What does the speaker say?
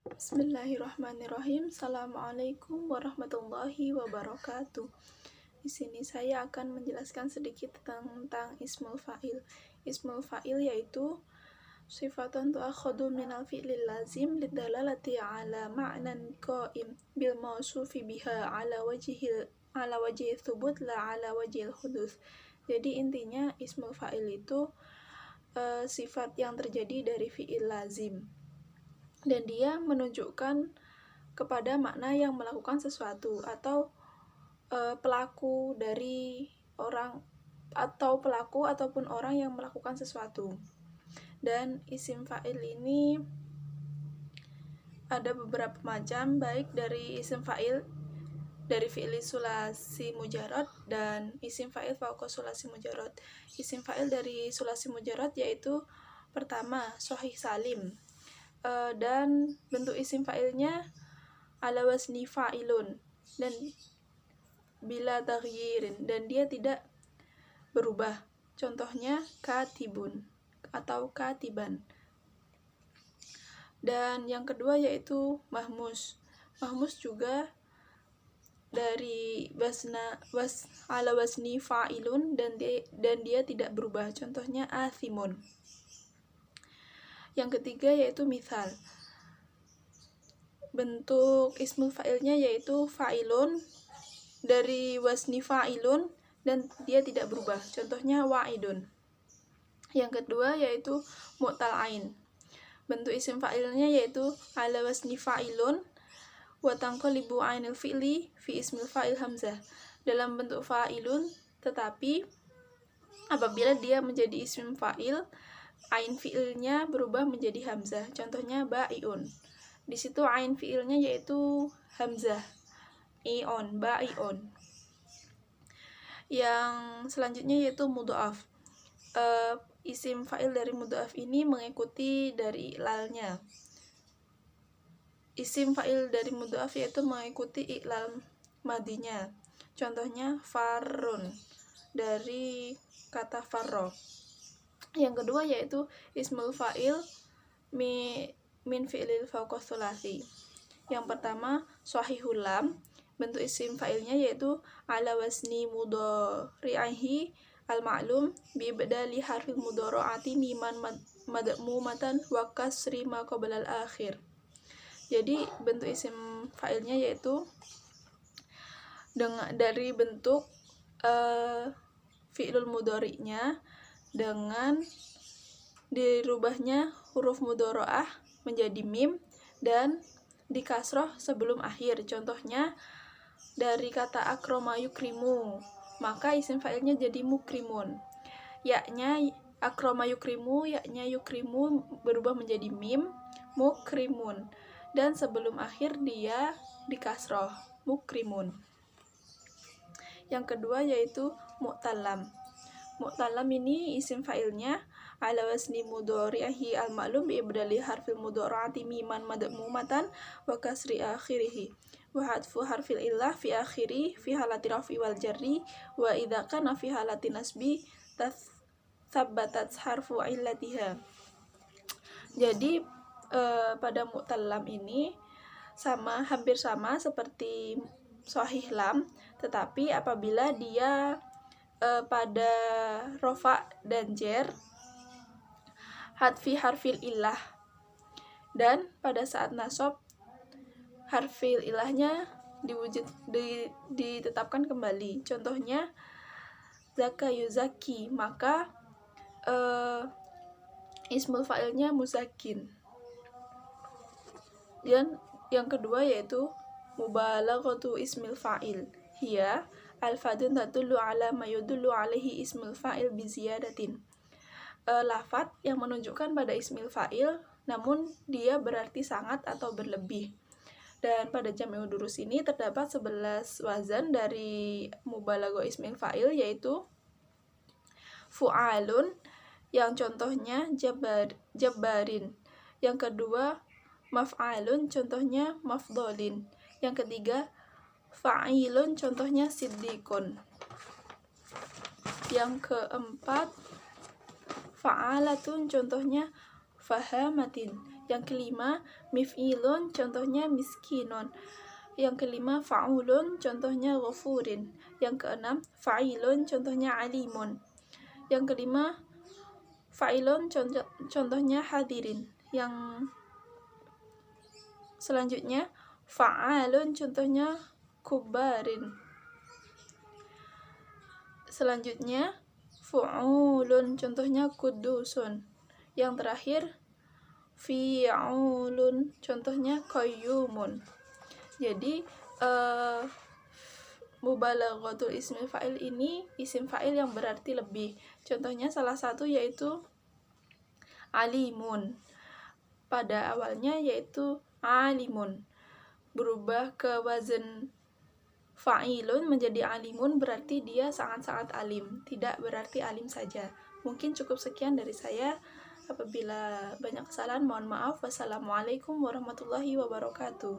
Bismillahirrahmanirrahim. Assalamualaikum warahmatullahi wabarakatuh. Di sini saya akan menjelaskan sedikit tentang ismul fa'il. Ismul fa'il yaitu sifatun tu'akhadu minal fi'lil lazim lidalalati ala ma'nan qa'im bil mausufi biha ala wajhi thubut la ala wajhil hudus. Jadi intinya ismul fa'il itu sifat yang terjadi dari fi'il lazim, dan dia menunjukkan kepada makna yang melakukan sesuatu atau pelaku dari orang atau pelaku ataupun orang yang melakukan sesuatu. Dan isim fa'il ini ada beberapa macam, baik dari isim fa'il dari fi'il sulasi mujarad dan isim fa'il fauqa sulasi mujarad. Isim fa'il dari sulasi mujarad yaitu pertama sahih salim, dan bentuk isim fa'ilnya ala wasni fa'ilun dan bila taghyirin, dan dia tidak berubah. Contohnya katibun atau katiban. Dan yang kedua yaitu mahmus. Mahmus juga dari ala wasni fa'ilun dan dia tidak berubah. Contohnya athimun. Yang ketiga yaitu mithal. Bentuk ismul fa'ilnya yaitu fa'ilun dari wasni fa'ilun dan dia tidak berubah. Contohnya wa'idun. Yang kedua yaitu mu'tal ain. Bentuk isim fa'ilnya yaitu ala wasni fa'ilun wa tanqalibu ainil fi'li fi ismil fa'il hamzah. Dalam bentuk fa'ilun, tetapi apabila dia menjadi isim fa'il, ain fi'ilnya berubah menjadi hamzah. Contohnya ba'iun. Di situ ain fi'ilnya yaitu hamzah. Ion, ba'iun. Yang selanjutnya yaitu mudha'af. Isim fa'il dari mudha'af ini mengikuti dari i'lalnya. Isim fa'il dari mudha'af yaitu mengikuti i'lal madinya. Contohnya farun dari kata farro. Yang kedua yaitu ismul fa'il min fi'lil fauqa tsulasi. Yang pertama shahihul lam. Bentuk isim fa'ilnya yaitu ala wasni mudhari'ihi al-ma'lum bi ibdali harfil mudhara'ati miman madmumatan wa kasri ma qabla al-akhir. Jadi bentuk isim fa'ilnya yaitu dari bentuk fi'lul mudhari'nya dengan dirubahnya huruf mudhara'ah menjadi mim dan dikasroh sebelum akhir. Contohnya dari kata akroma yukrimu, maka isim fa'ilnya jadi mukrimun. Yaknya akroma yukrimu, yaknya yukrimu berubah menjadi mim, mukrimun, dan sebelum akhir dia dikasroh, mukrimun. Yang kedua yaitu mu'talam. Mu'talam ini isim fa'ilnya ala wasni mudhari'ihi al-ma'lum bi ibdali harfil mudhara'ati miman madmumatan wa kasri akhirih wa hadfu harfil illah fi akhiri fi halati raf'i wal jarri wa idza kana fi halati nasbi tathabbatat harfu illatiha. Jadi pada mu'talam ini hampir sama seperti sahih lam, tetapi apabila dia pada rofa dan jer hadfi harfil ilah, dan pada saat nasab harfil ilahnya ditetapkan kembali. Contohnya zaka yuzaki, maka ismul fa'ilnya muzakin. Dan yang kedua yaitu mubalaghatu ismil fa'il. Hiya al-fadun tadullu ala ma yudullu alaihi ismul fa'il bi ziyadatin. Lafat yang menunjukkan pada ismil fa'il namun dia berarti sangat atau berlebih. Dan pada jam'u durus ini terdapat 11 wazan dari mubalaghah ismil fa'il, yaitu fu'alun, yang contohnya jabbarin. Yang kedua maf'alun, contohnya mafdolin. Yang ketiga fa'ilun, contohnya siddiqun. Yang keempat fa'alatun, contohnya fahamatin. Yang kelima, mif'ilun, contohnya miskinun. Yang kelima, fa'ulun, contohnya ghafurin. Yang keenam, fa'ilun, contohnya alimun. Yang kelima, fa'ilun, contohnya hadirin. Yang selanjutnya, fa'alun, contohnya kubarin. Selanjutnya, fu'ulun, contohnya kudusun. Yang terakhir, fi'ulun, contohnya qayyumun. Jadi mubalaghatul ismil fa'il ini isim fa'il yang berarti lebih. Contohnya salah satu yaitu alimun. Pada awalnya yaitu alimun. Berubah ke wazan fa'ilun menjadi alimun, berarti dia sangat-sangat alim, tidak berarti alim saja. Mungkin cukup sekian dari saya. Apabila banyak kesalahan mohon maaf. Wassalamualaikum warahmatullahi wabarakatuh.